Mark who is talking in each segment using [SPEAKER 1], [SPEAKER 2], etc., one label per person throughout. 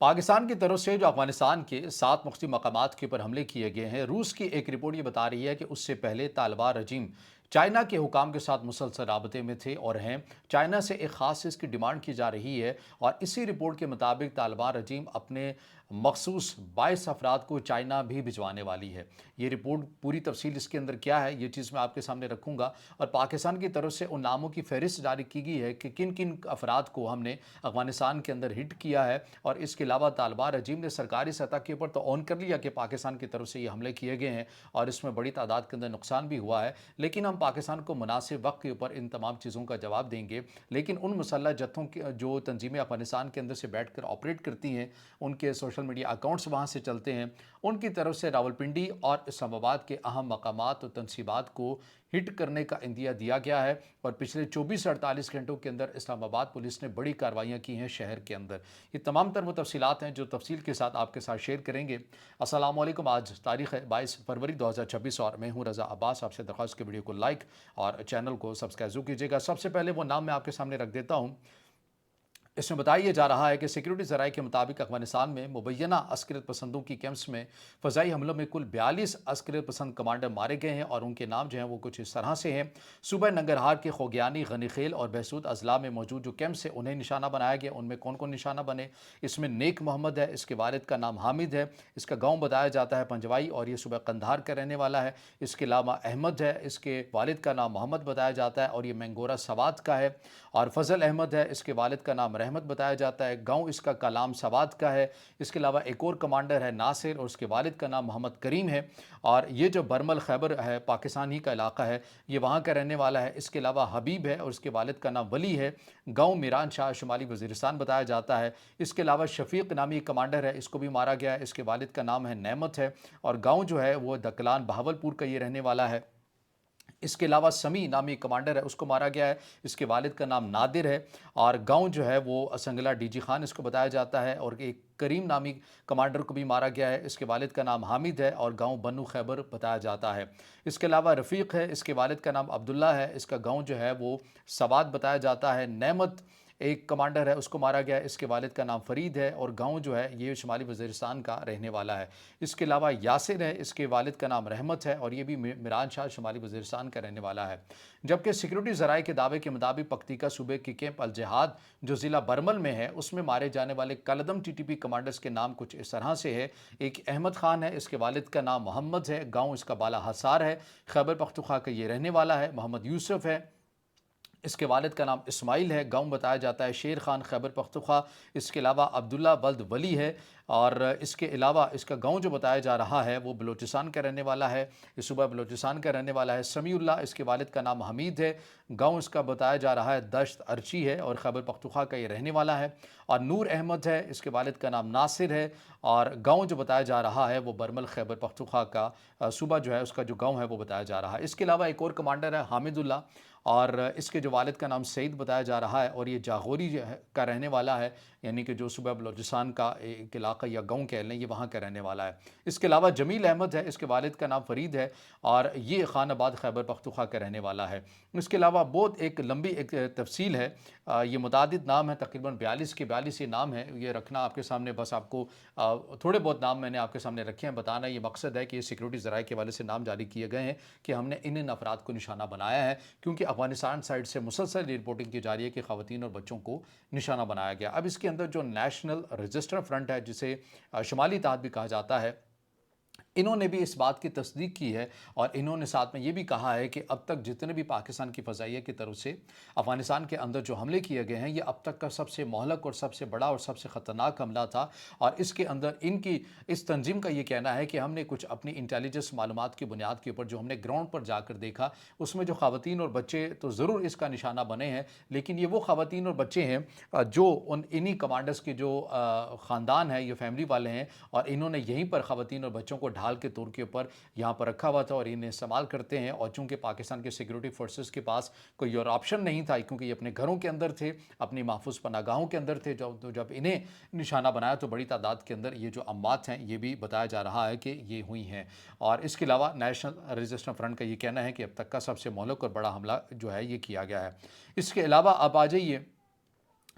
[SPEAKER 1] पाकिस्तान की तरफ से जो अफगानिस्तान के 7 मुख्तलिफ मकामात के ऊपर हमले किए गए हैं, रूस की एक रिपोर्ट ये बता रही है कि उससे पहले तालिबान रजीम चाइना के हुकाम के साथ मुसलसल राबते में थे और हैं। चाइना से एक ख़ास चीज़ की डिमांड की जा रही है और इसी रिपोर्ट के मुताबिक तालिबान रजीम अपने मखसूस 22 अफराद को चाइना भी भिजवाने वाली है। ये रिपोर्ट पूरी तफसील इसके अंदर क्या है, ये चीज़ मैं आपके सामने रखूँगा। और पाकिस्तान की तरफ से उन नामों की फहरिस्त जारी की गई है कि किन किन अफराद को हमने अफगानिस्तान के अंदर हिट किया है। और इसके अलावा तालिबान रजीम ने सरकारी सतह के ऊपर तो ऑन कर लिया कि पाकिस्तान की तरफ से ये हमले किए गए हैं और इसमें बड़ी तादाद के अंदर नुकसान भी हुआ है, लेकिन हम पाकिस्तान को मुनासिब वक्त के ऊपर इन तमाम चीज़ों का जवाब देंगे। लेकिन उन मुसल्लह जत्थों के जो तंजीमें अफगानिस्तान के अंदर से बैठ कर ऑपरेट करती हैं, उनके सोशल मीडिया अकाउंट्स वहाँ से चलते हैं, उनकी तरफ से रावलपिंडी और इस्लामाबाद के अहम मकामात और तनसीबात को हिट करने का इंदिया दिया गया है। और पिछले 24 से 48 घंटों के अंदर इस्लामाबाद पुलिस ने बड़ी कार्रवाइयाँ की हैं शहर के अंदर। ये तमाम तर वो तफसीलात हैं जो तफसील के साथ आपके साथ शेयर करेंगे। अस्सलाम वालेकुम। आज तारीख़ है 22 फरवरी 2026 और मैं हूँ रज़ा अब्बास। आपसे दरख्वास्त के वीडियो को लाइक और चैनल को सब्सक्राइब ज़रूर कीजिएगा। सबसे पहले वो नाम मैं आपके सामने रख देता हूँ। इसमें बताया जा रहा है कि सिक्योरिटी ज़राए के मुताबिक अफगानिस्तान में मुबैना अस्करियत पसंदों की कैंप्स में फ़ज़ाई हमलों में कुल 42 अस्करियत पसंद कमांडर मारे गए हैं और उनके नाम जो हैं वो कुछ इस तरह से हैं। सूबह नंगरहार के खोगियानी, गनीखेल और बहसूद अजला में मौजूद जो कैंप्स है उन्हें निशाना बनाया गया। उनमें कौन कौन निशाना बने, इसमें नेक मोहम्मद है, इसके वालिद का नाम हामिद है, इसका गाँव बताया जाता है पंजवाई और ये सुबह कंधार का रहने वाला है। इसके अलावा अहमद है, इसके वालिद का नाम मोहम्मद बताया जाता है और ये मैंगोरा सवात का है। और फजल अहमद है, इसके वालिद का नाम रहमत बताया जाता है, गांव इसका कलाम सवाद का है। इसके अलावा एक और कमांडर है नासिर और उसके वालिद का नाम मोहम्मद करीम है। और ये जो बरमल खैबर है पाकिस्तान ही का इलाका है, ये वहाँ का रहने वाला है। इसके अलावा हबीब है और उसके वालिद का नाम वली है, गाँव मीरान शाह शुमाली वज़ीरिस्तान बताया जाता है। इसके अलावा शफीक नामी एक कमांडर है, इसको भी मारा गया है, इसके वालिद का नाम है नेमत है और गाँव जो है वो दकलान बहावलपुर का ये रहने वाला है। इसके अलावा समी नामी कमांडर है, उसको मारा गया है, इसके वालिद का नाम नादिर है और गांव जो है वो असंगला डीजी खान इसको बताया जाता है। और एक करीम नामी कमांडर को भी मारा गया है, इसके वालिद का नाम हामिद है और गांव बनु खैबर बताया जाता है। इसके अलावा रफ़ीक है, इसके वालिद का नाम अब्दुल्ला है, इसका गांव जो है वो सवाद बताया जाता है। नेमत एक कमांडर है, उसको मारा गया है, इसके वालिद का नाम फ़रीद है और गाँव जो है ये शुमाली वज़ीरिस्तान का रहने वाला है। इसके अलावा यासिर है, इसके वालिद का नाम रहमत है और ये भी मीरान शाह शुमाली वज़ीरिस्तान का रहने वाला है। जबकि सिक्योरिटी ज़राए के दावे के मुताबिक पख्तीका सूबे के कैंप अल जिहाद जो ज़िला बरमल में है, उसमें मारे जाने वाले कलदम टीटीपी कमांडर्स के नाम कुछ इस तरह से है। एक अहमद खान है, इसके वालिद का नाम मोहम्मद है, गाँव इसका बाला हसार है, खैबर पख्तूनख्वा का ये रहने वाला है। मोहम्मद यूसुफ है, इसके वालिद का नाम इस्माइल है, गाँव बताया जाता है शेर खान खैबर पख्तूनख्वा। इसके अलावा अब्दुल्ला बल्द वली है और इसके अलावा इसका गाँव जो बताया जा रहा है वो बलूचिस्तान का रहने वाला है, इस सूबा बलूचिस्तान का रहने वाला है। समीउल्लाह, इसके वालिद का नाम हमीद है, गाँव इसका बताया जा रहा है दश्त अर्ची है और खैबर पख्तूनख्वा का ये रहने वाला है। और नूर अहमद है, इसके वालिद का नाम नासिर है और गाँव जो बताया जा रहा है वो बरमल खैबर पख्तूनख्वा का सूबा जो है उसका जो गाँव है वो बताया जा रहा है। इसके अलावा एक और कमांडर है हामिदुल्लाह और इसके जो वालिद का नाम सईद बताया जा रहा है और ये जागोरी का रहने वाला है, यानी कि जो सूबा बलूचिस्तान का एक इलाका या गाँव कह लें, ये वहाँ का रहने वाला है। इसके अलावा जमील अहमद है, इसके वालिद का नाम फ़रीद है और ये खानाबाद खैबर पख्तूनख्वा का रहने वाला है। इसके अलावा बहुत एक लंबी एक तफसील है, ये मुतादिद नाम है, तकरीबन 42 के 42 ये नाम है। ये रखना आपके सामने, बस आपको थोड़े बहुत नाम मैंने आपके सामने रखे हैं, बताना ये मकसद है कि ये सिक्योरिटी ज़राए के हवाले से नाम जारी किए गए हैं कि हमने इन अफराद को निशाना बनाया है, क्योंकि अफगानिस्तान साइड से मुसलसल रिपोर्टिंग की जा रही है कि ख़वातीन और बच्चों को निशाना बनाया गया। अब इसके अंदर जो नेशनल रजिस्टर फ्रंट है, जिसे शुमाली इत्तेहाद भी कहा जाता है, इन्होंने भी इस बात की तस्दीक की है और इन्होंने साथ में ये भी कहा है कि अब तक जितने भी पाकिस्तान की फ़ज़ाइया की तरफ से अफ़गानिस्तान के अंदर जो हमले किए गए हैं, ये अब तक का सबसे मोहलक और सबसे बड़ा और सबसे ख़तरनाक हमला था। और इसके अंदर इनकी इस तंजीम का ये कहना है कि हमने कुछ अपनी इंटेलिजेंस मालूमात की बुनियाद के ऊपर जो हमने ग्राउंड पर जाकर देखा, उसमें जो ख़वातीन और बच्चे तो ज़रूर इसका निशाना बने हैं, लेकिन ये वो ख़वातीन और बच्चे हैं जो उन इन्हीं कमांडर्स के जो ख़ानदान है, ये फैमिली वाले हैं और इन्होंने यहीं पर ख़वातीन और बच्चों को ढाल के तौर के ऊपर यहाँ पर रखा हुआ था और इन्हें इस्तेमाल करते हैं। और चूँकि पाकिस्तान के सिक्योरिटी फोर्सेस के पास कोई और ऑप्शन नहीं था, क्योंकि ये अपने घरों के अंदर थे, अपनी महफूज पनागाहों के अंदर थे, जब इन्हें निशाना बनाया तो बड़ी तादाद के अंदर ये जो अमवात हैं ये भी बताया जा रहा है कि ये हुई हैं। और इसके अलावा नेशनल रजिस्टर फ्रंट का ये कहना है कि अब तक का सबसे मोहलक और बड़ा हमला जो है ये किया गया है। इसके अलावा अब आ जाइए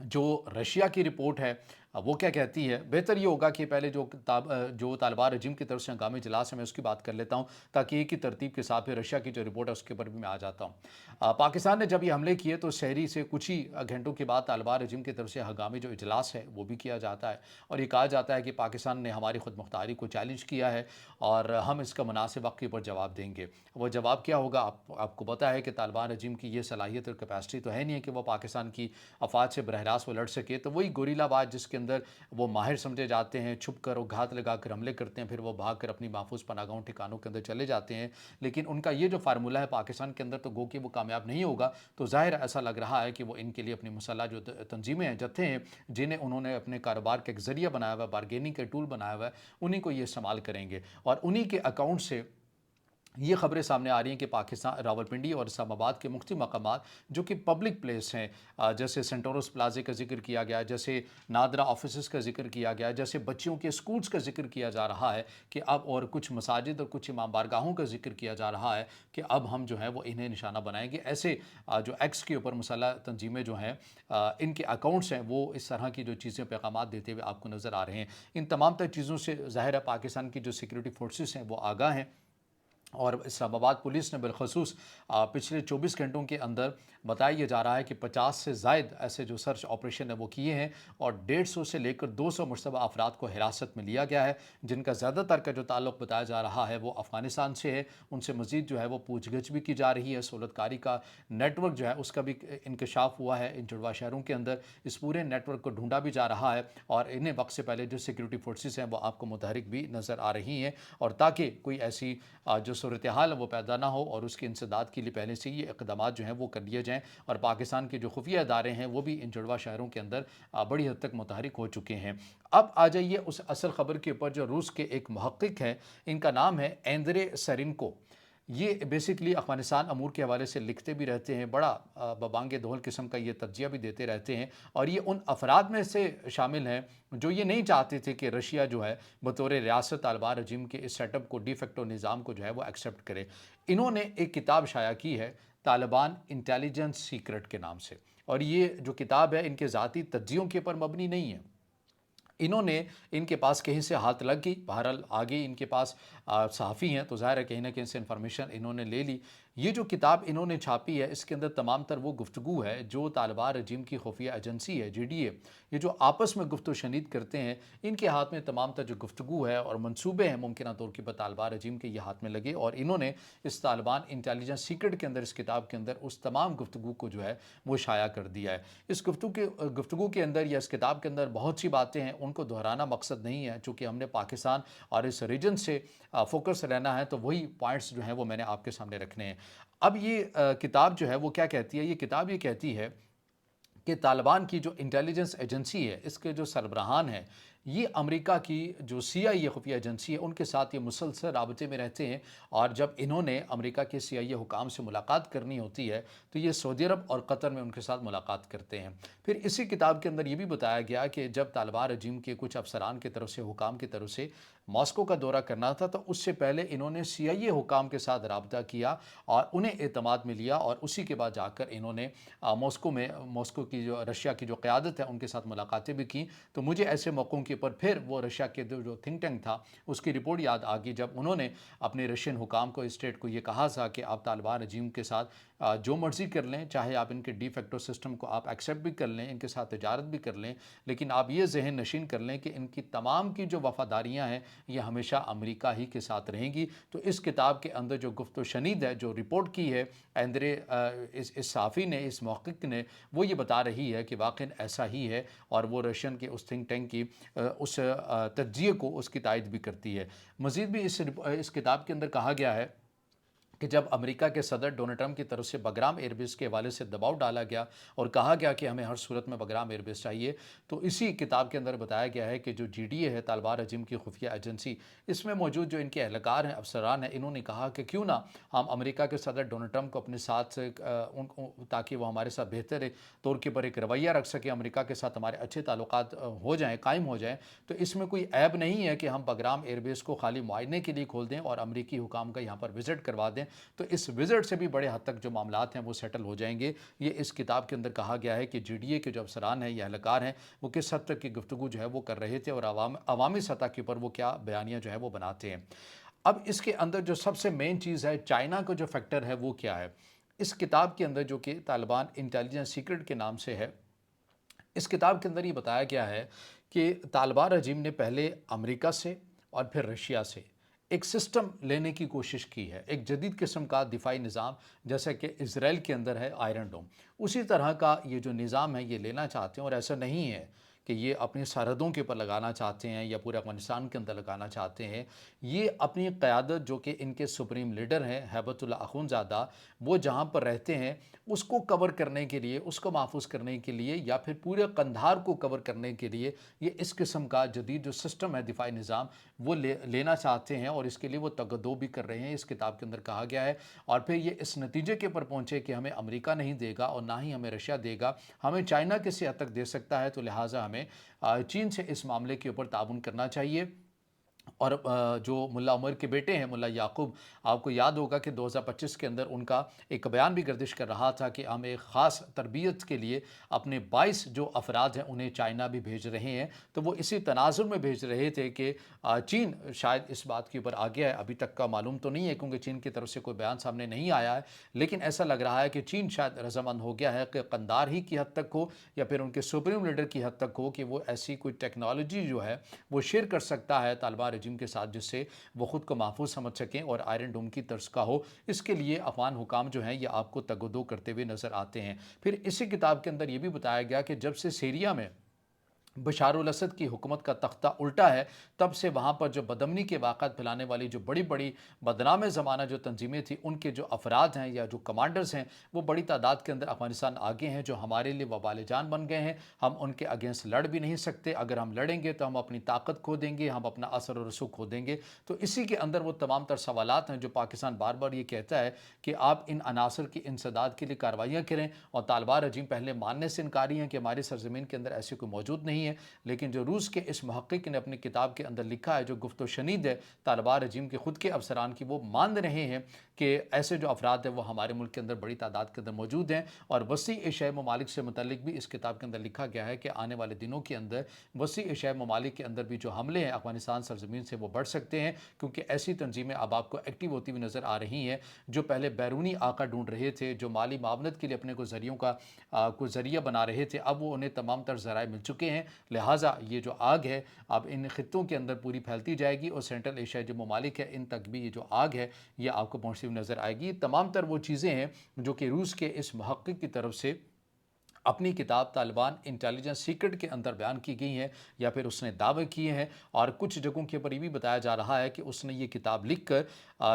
[SPEAKER 1] जो रशिया की रिपोर्ट है, वो क्या कहती है। बेहतर ये होगा कि पहले जो तालिबान रजीम की तरफ से हंगामी इजलास है, मैं उसकी बात कर लेता हूँ, ताकि एक ही तरतीब के साथ फिर रशिया की जो रिपोर्ट है उसके ऊपर भी मैं आ जाता हूँ। पाकिस्तान ने जब ये हमले किए तो शहरी से कुछ ही घंटों के बाद तालिबान रजीम की तरफ से हंगामी जो इजलास है वो भी किया जाता है, और ये कहा जाता है कि पाकिस्तान ने हमारी खुद मुख्तारी को चैलेंज किया है और हम इसका मुनासिब वक्त के ऊपर जवाब देंगे। वो जवाब क्या होगा, आपको पता है कि तालिबान रजीम की ये सलाहियत और कैपेसिटी तो है नहीं है कि वो पाकिस्तान की अफवाज से बरह रास्त वो लड़ सके। तो वही गोरीलाबाज जिसके अंदर वो माहिर समझे जाते हैं, छुप कर और घात लगा कर हमले करते हैं, फिर वो भाग कर अपनी महफूज पनागाहों ठिकानों के अंदर चले जाते हैं। लेकिन उनका ये जो फार्मूला है पाकिस्तान के अंदर तो गो कि वो कामयाब नहीं होगा। तो ज़ाहिर ऐसा लग रहा है कि वो इनके लिए अपनी मुसल्ह जो तंजीमें हैं, जत्थे हैं, जिन्हें उन्होंने अपने कारोबार का एक ज़रिया बनाया हुआ है, बारगेनिंग का टूल बनाया हुआ है, उन्हीं को ये इस्तेमाल करेंगे। और उन्हीं के अकाउंट से ये खबरें सामने आ रही हैं कि पाकिस्तान रावलपिंडी और इस्लामाबाद के मुख्तलिफ मकामात जो कि पब्लिक प्लेस हैं, जैसे सेंटोरस प्लाजे का जिक्र किया गया, जैसे नादरा ऑफिस का जिक्र किया गया, जैसे बच्चियों के स्कूल्स का जिक्र किया जा रहा है कि अब, और कुछ मसाजिद और कुछ इमाम बारगाहों का जिक्र किया जा रहा है कि अब हम जो है वो इन्हें निशाना बनाएंगे। ऐसे जो एक्स के ऊपर मुसल्लह तंजीमें जो हैं, इनके अकाउंट्स हैं, वो इस तरह की जो चीज़ें पैगाम देते हुए आपको नज़र आ रहे हैं। इन तमाम तर चीज़ों से ज़ाहिर है पाकिस्तान की जो सिक्योरिटी फोर्सेस हैं वो आगाह हैं। और इस्लामाबाद पुलिस ने बिलखसूस पिछले 24 घंटों के अंदर बताया जा रहा है कि 50 से ज़ायद ऐसे जो सर्च ऑपरेशन है वो किए हैं, और 150 से लेकर 200 मुश्तबा अफराद को हिरासत में लिया गया है, जिनका ज़्यादातर का जो ताल्लुक़ बताया जा रहा है वो अफ़गानिस्तान से है। उनसे मज़ीद जो है वो पूछगछ भी की जा रही है। सहूलतकारी का नेटवर्क जो है उसका भी इंकशाफ हुआ है इन जुड़वा शहरों के अंदर। इस पूरे नेटवर्क को ढूंढा भी जा रहा है, और इन्हें वक्त से पहले जो सिक्योरिटी फोर्सेस हैं वो आपको मुतहरिक भी नज़र आ रही हैं, और ताकि कोई ऐसी जो सूरत हाल है वो पैदा ना हो, और उसके इंसदाद के लिए पहले से ये इक़दाम जो हैं वो कर लिए जाएँ। और पाकिस्तान के जो खुफिया इदारे हैं वो भी इन जुड़वा शहरों के अंदर बड़ी हद तक मुतहरिक हो चुके हैं। अब आ जाइए उस असल ख़बर के ऊपर, जो रूस के एक महक़्क़िक़ हैं, इनका नाम है एंद्रे सरिनको। ये बेसिकली अफ़गानिस्तान अमूर के हवाले से लिखते भी रहते हैं, बड़ा बबांगे दोहल किस्म का ये तज्जिया भी देते रहते हैं, और ये उन अफराद में से शामिल हैं जो ये नहीं चाहते थे कि रशिया जो है बतौर रियासत तालिबान रजीम के इस सेटअप को, डी फैक्टो निज़ाम को जो है वो एक्सेप्ट करे। इन्होंने एक किताब शाया की है तालिबान इंटेलिजेंस सीक्रेट के नाम से, और ये जो किताब है इनके ज़ाती तज्जियों के ऊपर मबनी नहीं है। इन्होंने, इनके पास कहीं से हाथ लग गई, बहरहाल आगे इनके पास सहाफ़ी हैं तो ज़ाहिर है कहीं ना कहीं से इन्फॉर्मेशन इन्होंने ले ली। ये जो किताब इन्होंने छापी है इसके अंदर तमाम तर वो गुफ्तगू है जो तालिबान रजीम की खुफिया एजेंसी है GDA, ये जो आपस में गुफ्त शनीद करते हैं, इनके हाथ में तमाम तर जो गुफ्तगू है और मनसूबे हैं मुमकिन तौर के पर तालिबान रजीम के ये हाथ में लगे, और इन्होंने इस तालिबान इंटेलिजेंस सीक्रेट के अंदर, इस किताब के अंदर उस तमाम गुफ्तगू को जो है वो शाया कर दिया है। इस गुफ्तगू के अंदर या इस किताब के अंदर बहुत सी बातें हैं, उनको दोहराना मकसद नहीं है, चूँकि हमने पाकिस्तान और इस रीजन से फोकस रहना है, तो वही पॉइंट्स जो हैं वो मैंने आपके सामने रखने हैं। अब ये किताब जो है वो क्या कहती है, ये किताब ये कहती है कि तालिबान की जो इंटेलिजेंस एजेंसी है, इसके जो सरबराहान हैं, ये अमेरिका की जो CIA खुफिया एजेंसी है उनके साथ ये मुसलसल राबते में रहते हैं, और जब इन्होंने अमेरिका के CIA हुकाम से मुलाकात करनी होती है तो ये सऊदी अरब और कतर में उनके साथ मुलाकात करते हैं। फिर इसी किताब के अंदर ये भी बताया गया कि जब तालिबान रजीम के कुछ अफसरान की तरफ से, हुकाम की तरफ से मॉस्को का दौरा करना था, तो उससे पहले इन्होंने CIA हुकाम के साथ राबता किया और उन्हें एतमाद में लिया, और उसी के बाद जाकर इन्होंने मॉस्को की जो रशिया की जो क़यादत है उनके साथ मुलाकातें भी की। तो मुझे ऐसे मौक़ों के ऊपर फिर वो रशिया के जो थिंक टैंक था उसकी रिपोर्ट याद आ गई, जब उन्होंने अपने रशियन हुकाम को, स्टेट को ये कहा था कि आप तालिबान रजीम के साथ जो मर्ज़ी कर लें, चाहे आप इनके डी फैक्टो सिस्टम को आप एक्सेप्ट भी कर लें, इनके साथ तिजारत भी कर लें, लेकिन आप ये ज़हन नशीन कर लें कि इनकी तमाम की जो वफ़ादारियाँ हैं ये हमेशा अमेरिका ही के साथ रहेंगी। तो इस किताब के अंदर जो गुफ्त शनीद है, जो रिपोर्ट की है एंद्रे, इस साफ़ी ने, इस महक़्क़िक़ ने, वो ये बता रही है कि वाक़ई ऐसा ही है, और वो रशियन के उस थिंक टैंक की उस तज्जिए को, उसकी तायद भी करती है। मज़ीद भी इस किताब के अंदर कहा गया है कि जब अमेरिका के सदर डोनाल्ड ट्रंप की तरफ से बगराम एयरबेस के हवाले से दबाव डाला गया और कहा गया कि हमें हर सूरत में बगराम एयरबेस चाहिए, तो इसी किताब के अंदर बताया गया है कि जो GDA है, तालिबान रजीम की खुफिया एजेंसी, इसमें मौजूद जो इनके एहलकार हैं, अफसरान हैं, इन्होंने कहा कि क्यों ना हम अमेरिका के सदर डोनाल्ड ट्रंप को अपने साथ ताकि वो हमारे साथ बेहतर तौर के पर एक रवैया रख सके, अमेरिका के साथ हमारे अच्छे ताल्लुकात हो जाएँ, कायम हो जाएँ। तो इसमें कोई ऐब नहीं है कि हम बगराम एयरबेस को खाली मुआयने के लिए खोल दें और अमरीकी हुकाम का यहाँ पर विज़िट करवा दें, तो इस विजिट से भी बड़े हद तक जो मामलात हैं वो सेटल हो जाएंगे। ये इस किताब के अंदर कहा गया है कि GDA के जो अफसरान हैं या एहलकार हैं वो किस हद तक की गुफ्तगू जो है वो कर रहे थे और अवामी सतह के ऊपर वो क्या बयानियाँ जो है वो बनाते हैं। अब इसके अंदर जो सबसे मेन चीज़ है, चाइना का जो फैक्टर है वो क्या है। इस किताब के अंदर, जो कि तालिबान इंटेलिजेंस सीक्रेट के नाम से है, इस किताब के अंदर ये बताया गया है कि तालिबान रजीम ने पहले अमेरिका से और फिर रशिया से एक सिस्टम लेने की कोशिश की है, एक जदीद किस्म का दिफाई निज़ाम, जैसा कि इसराइल के अंदर है आयरन डोम। उसी तरह का ये जो निज़ाम है ये लेना चाहते हैं, और ऐसा नहीं है कि ये अपनी सरहदों के ऊपर लगाना चाहते हैं या पूरे अफगानिस्तान के अंदर लगाना चाहते हैं। ये अपनी क़यादत, जो कि इनके सुप्रीम लीडर हैं हैबतुल्ला अख़ुंज़ादा, वो जहाँ पर रहते हैं उसको कवर करने के लिए, उसको महफूज करने के लिए, या फिर पूरे कंधार को कवर करने के लिए ये इस किस्म का जदीद जो सिस्टम है दिफाई निज़ाम वो लेना चाहते हैं, और इसके लिए वो तगदो भी कर रहे हैं, इस किताब के अंदर कहा गया है। और फिर ये इस नतीजे के ऊपर पहुँचे कि हमें अमेरिका नहीं देगा और ना ही हमें रशिया देगा, हमें चाइना किसी हद तक दे सकता है, तो लिहाजा हमें चीन से इस मामले के ऊपर ताउन करना चाहिए। और जो मुल्ला उमर के बेटे हैं मुल्ला याकूब, आपको याद होगा कि 2025 के अंदर उनका एक बयान भी गर्दिश कर रहा था कि हम एक ख़ास तरबियत के लिए अपने 22 जो अफराद हैं उन्हें चाइना भी भेज रहे हैं। तो वो इसी तनाजुर में भेज रहे थे कि चीन शायद इस बात के ऊपर आ गया है। अभी तक का मालूम तो नहीं है क्योंकि चीन की तरफ से कोई बयान सामने नहीं आया है, लेकिन ऐसा लग रहा है कि चीन शायद रज़ामंद हो गया है कि कंधार ही की हद तक हो या फिर उनके सुप्रीम लीडर की हद तक हो कि वो ऐसी कोई टेक्नोलॉजी जो है वो शेयर कर सकता है तालिबान रजीम के साथ, जिससे वो खुद को महफूज समझ सकें और आयरन डोम की तर्ज का हो। इसके लिए अफगान हुकाम जो हैं ये आपको तगदो करते हुए नजर आते हैं। फिर इसी किताब के अंदर ये भी बताया गया कि जब से सीरिया में बशारुल असद की हुकूमत का तख्ता उल्टा है, तब से वहाँ पर जो बदमनी के वाक़ात फैलाने वाली जो बड़ी बड़ी बदनाम ज़माना जो तंजीमें थी, उनके जो अफराद हैं या जो कमांडर्स हैं वो बड़ी तादाद के अंदर अफ़गानिस्तान आगे हैं, जो हमारे लिए वबाल जान बन गए हैं। हम उनके अगेंस्ट लड़ भी नहीं सकते, अगर हम लड़ेंगे तो हम अपनी ताकत खो देंगे, हम अपना असर और रसूख खो देंगे। तो इसी के अंदर वो तमाम तर सवालात हैं जो पाकिस्तान बार बार ये कहता है कि आप इन अनासर की इंसदाद के लिए कार्रवाइयाँ करें, और तालिबान रजीम पहले मानने से इनकारी हैं कि हमारी सरजमीन के अंदर ऐसी कोई मौजूद नहीं है। लेकिन जो रूस के इस मुहक्किक ने अपनी किताब के अंदर लिखा है, जो गुफ्तो शनीद है तालिबान रजीम के खुद के अफसरान की, वो मान रहे हैं कि ऐसे जो अफराद हैं वो हमारे मुल्क के अंदर बड़ी तादाद के अंदर मौजूद हैं। और वसी एशियाई ममालिक से मुतल्लिक भी इस किताब के अंदर लिखा गया है कि आने वाले दिनों के अंदर वसी एशियाई ममालिक के अंदर भी जो हमले हैं अफगानिस्तान सरजमीन से वो बढ़ सकते हैं, क्योंकि ऐसी तंजीमें अब आपको एक्टिव होती हुई नज़र आ रही हैं, जो पहले बैरूनी आका ढूंढ रहे थे, जो माली मावनत के लिए अपने को ज़रियों का कोई ज़रिया बना रहे थे, अब वो उन्हें तमाम तर ज़राए मिल चुके हैं। लिहाजा ये जो आग है अब इन खित्तों के अंदर पूरी फैलती जाएगी, और सेंट्रल एशिया जो ममालिक है इन तक भी ये जो आग है ये आपको पहुँचती हुई नज़र आएगी। तमाम तर वो चीज़ें हैं जो कि रूस के इस मुहक्किक की तरफ से अपनी किताब तालिबान इंटेलिजेंस सीक्रेट के अंदर बयान की गई हैं, या फिर उसने दावे किए हैं। और कुछ जगहों के ऊपर ये भी बताया जा रहा है कि उसने ये किताब लिखकर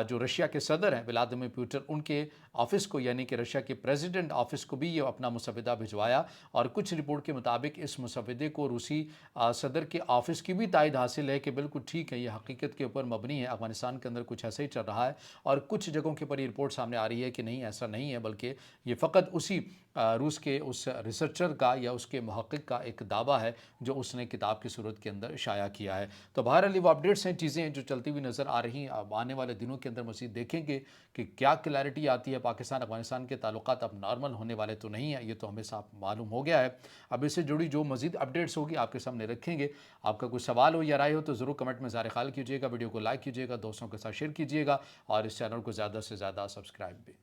[SPEAKER 1] जो रशिया के सदर हैं व्लादिमीर पुतिन, उनके ऑफिस को, यानी कि रशिया के प्रेसिडेंट ऑफिस को भी ये अपना मुसविदा भिजवाया। और कुछ रिपोर्ट के मुताबिक इस मुसविदे को रूसी सदर के ऑफिस की भी तायद हासिल है कि बिल्कुल ठीक है, ये हकीकत के ऊपर मबनी है, अफगानिस्तान के अंदर कुछ ऐसा ही चल रहा है। और कुछ जगहों के ऊपर ये रिपोर्ट सामने आ रही है कि नहीं, ऐसा नहीं है, बल्कि ये फ़कत उसी रूस के उस रिसर्चर का या उसके मुहक्किक का एक दावा है जो उसने किताब की सूरत के अंदर शाया किया है। तो बहरहाल वो अपडेट्स हैं, चीज़ें जो चलती हुई नज़र आ रही हैं। अब आने वाले दिनों के अंदर मज़ीद देखेंगे कि क्या क्लैरिटी आती है। पाकिस्तान अफगानिस्तान के ताल्लुकात अब नॉर्मल होने वाले तो नहीं है, ये तो हमें साफ मालूम हो गया है। अब इससे जुड़ी जो मज़ीद अपडेट्स होगी आपके सामने रखेंगे। आपका कोई सवाल हो या राय हो तो ज़रूर कमेंट में ज़ाहिर ख्याल कीजिएगा, वीडियो को लाइक कीजिएगा, दोस्तों के साथ शेयर कीजिएगा, और इस चैनल को ज़्यादा से ज़्यादा सब्सक्राइब भी।